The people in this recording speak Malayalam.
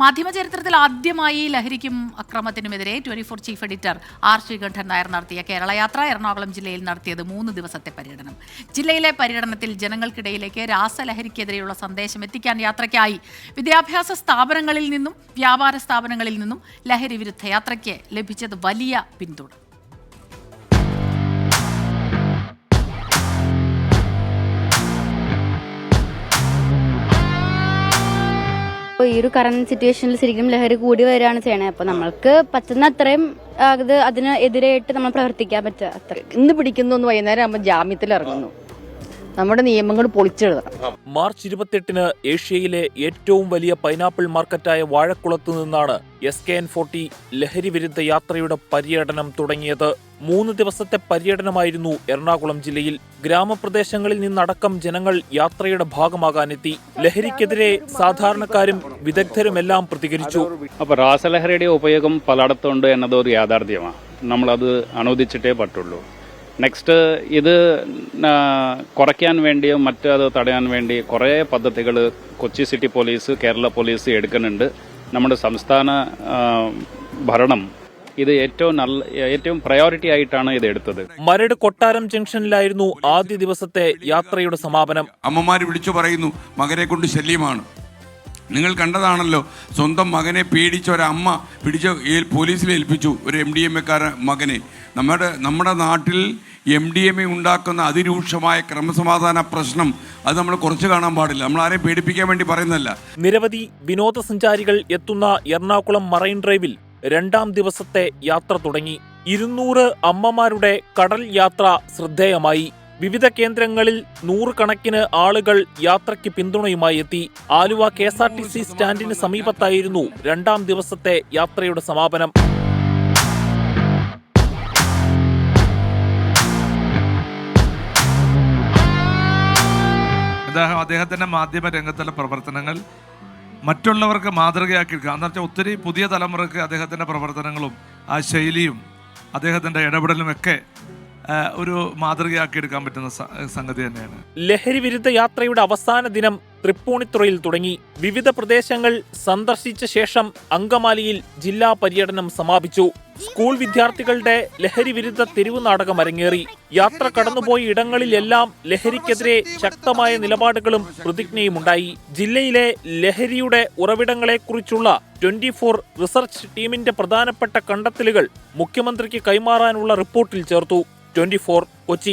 മാധ്യമചരിത്രത്തിൽ ആദ്യമായി ലഹരിക്കും അക്രമത്തിനുമെതിരെ 24 chief editor R Sreekandan Nair നടത്തിയ കേരളയാത്ര എറണാകുളം ജില്ലയിൽ നടത്തിയത് 3 ദിവസത്തെ പര്യടനം. ജില്ലയിലെ പര്യടനത്തിൽ ജനങ്ങൾക്കിടയിലേക്ക് രാസലഹരിക്കെതിരെയുള്ള സന്ദേശം എത്തിക്കാൻ യാത്രയ്ക്കായി വിദ്യാഭ്യാസ സ്ഥാപനങ്ങളിൽ നിന്നും വ്യാപാര സ്ഥാപനങ്ങളിൽ നിന്നും ലഹരി വിരുദ്ധ യാത്രയ്ക്ക് ലഭിച്ചത് വലിയ പിന്തുണ. ഈ ഒരു കറന്റ് സിറ്റുവേഷനിൽ ശരിക്കും ലഹരി കൂടി വരികയാണ് ചെയ്യണേ. അപ്പോൾ നമ്മൾക്ക് പറ്റുന്ന അത്രയും അതിന് എതിരായിട്ട് നമ്മൾ പ്രവർത്തിക്കാൻ പറ്റുക അത്ര. ഇന്ന് പിടിക്കുന്നു വൈകുന്നേരം ആകുമ്പോൾ ജാമ്യത്തിൽ ഇറങ്ങുന്നു. നമ്മുടെ നിയമങ്ങൾ പൊളിച്ചെഴുതണം. മാർച്ച് 28-ന് ഏഷ്യയിലെ ഏറ്റവും വലിയ പൈനാപ്പിൾ മാർക്കറ്റായ വാഴക്കുളത്ത് നിന്നാണ് SKN40 ലഹരി വിരുദ്ധ യാത്രയുടെ പര്യടനം തുടങ്ങിയത്. 3 ദിവസത്തെ പര്യടനമായിരുന്നു എറണാകുളം ജില്ലയിൽ. ഗ്രാമപ്രദേശങ്ങളിൽ നിന്നടക്കം ജനങ്ങൾ യാത്രയുടെ ഭാഗമാകാനെത്തി. ലഹരിക്കെതിരെ സാധാരണക്കാരും വിദഗ്ധരുമെല്ലാം പ്രതികരിച്ചു. അപ്പോൾ രാസലഹരിയുടെ ഉപയോഗം പലയിടത്തുണ്ട് എന്നതൊരു യാഥാർത്ഥ്യമാണ്. നമ്മളത് അനുവദിച്ചിട്ടേ പറ്റുള്ളൂ. നെക്സ്റ്റ് ഇത് കുറയ്ക്കാൻ വേണ്ടിയും അത് തടയാൻ വേണ്ടി കുറേ പദ്ധതികൾ Kochi city police, Kerala police എടുക്കുന്നുണ്ട്. നമ്മുടെ സംസ്ഥാന ഭരണം ഇത് ഏറ്റവും പ്രയോറിറ്റി ആയിട്ടാണ് ഇത് എടുത്തത്. മരട് കൊട്ടാരം ജംഗ്ഷനിലായിരുന്നു ആദ്യ ദിവസത്തെ യാത്രയുടെ സമാപനം. അമ്മമാർ വിളിച്ചു പറയുന്നു, മകനെ കൊണ്ട് ശല്യമാണ്. നിങ്ങൾ കണ്ടതാണല്ലോ, സ്വന്തം മകനെ പേടിച്ച ഒരമ്മ പിടിച്ച് പോലീസിൽ ഏൽപ്പിച്ചു ഒരു MDMA മകനെ. നമ്മുടെ നാട്ടിൽ MDMA ഉണ്ടാക്കുന്ന അതിരൂക്ഷമായ ക്രമസമാധാന പ്രശ്നം അത് നമ്മൾ കുറച്ച് കാണാൻ പാടില്ല. നമ്മൾ ആരെയും പേടിപ്പിക്കാൻ വേണ്ടി പറയുന്നതല്ല. നിരവധി വിനോദസഞ്ചാരികൾ എത്തുന്ന എറണാകുളം മറൈൻ ഡ്രൈവിൽ 2ാം ദിവസത്തെ യാത്ര തുടങ്ങി. 200 അമ്മമാരുടെ കടൽ യാത്ര ശ്രദ്ധേയമായി. വിവിധ കേന്ദ്രങ്ങളിൽ 100 കണക്കിന് ആളുകൾ യാത്രയ്ക്ക് പിന്തുണയുമായി എത്തി. ആലുവ KSRTC സ്റ്റാൻഡിന് സമീപത്തായിരുന്നു 2ാം ദിവസത്തെ യാത്രയുടെ സമാപനം. അദ്ദേഹത്തിന്റെ മാധ്യമ രംഗത്തുള്ള പ്രവർത്തനങ്ങൾ മറ്റുള്ളവർക്ക് മാതൃകയാക്കിയെടുക്കുക എന്ന് വെച്ചാൽ ഒത്തിരി പുതിയ തലമുറക്ക് അദ്ദേഹത്തിന്റെ പ്രവർത്തനങ്ങളും ആ ശൈലിയും അദ്ദേഹത്തിന്റെ ഇടപെടലും ഒക്കെ ഒരു മാതൃകയാക്കിയെടുക്കാൻ പറ്റുന്ന സംഗതി തന്നെയാണ്. ലഹരി വിരുദ്ധ യാത്രയുടെ അവസാന ദിനം തൃപ്പൂണിത്തുറയിൽ തുടങ്ങി. വിവിധ പ്രദേശങ്ങൾ സന്ദർശിച്ച ശേഷം അങ്കമാലിയിൽ ജില്ലാ പര്യടനം സമാപിച്ചു. സ്കൂൾ വിദ്യാർത്ഥികളുടെ ലഹരി വിരുദ്ധ തെരുവ് നാടകം അരങ്ങേറി. യാത്ര കടന്നുപോയ ഇടങ്ങളിലെല്ലാം ലഹരിക്കെതിരെ ശക്തമായ നിലപാടുകളും പ്രതിജ്ഞയുമുണ്ടായി. ജില്ലയിലെ ലഹരിയുടെ ഉറവിടങ്ങളെക്കുറിച്ചുള്ള 24 റിസർച്ച് ടീമിന്റെ പ്രധാനപ്പെട്ട കണ്ടെത്തലുകൾ മുഖ്യമന്ത്രിക്ക് കൈമാറാനുള്ള റിപ്പോർട്ടിൽ ചേർത്തു. 24 കൊച്ചി.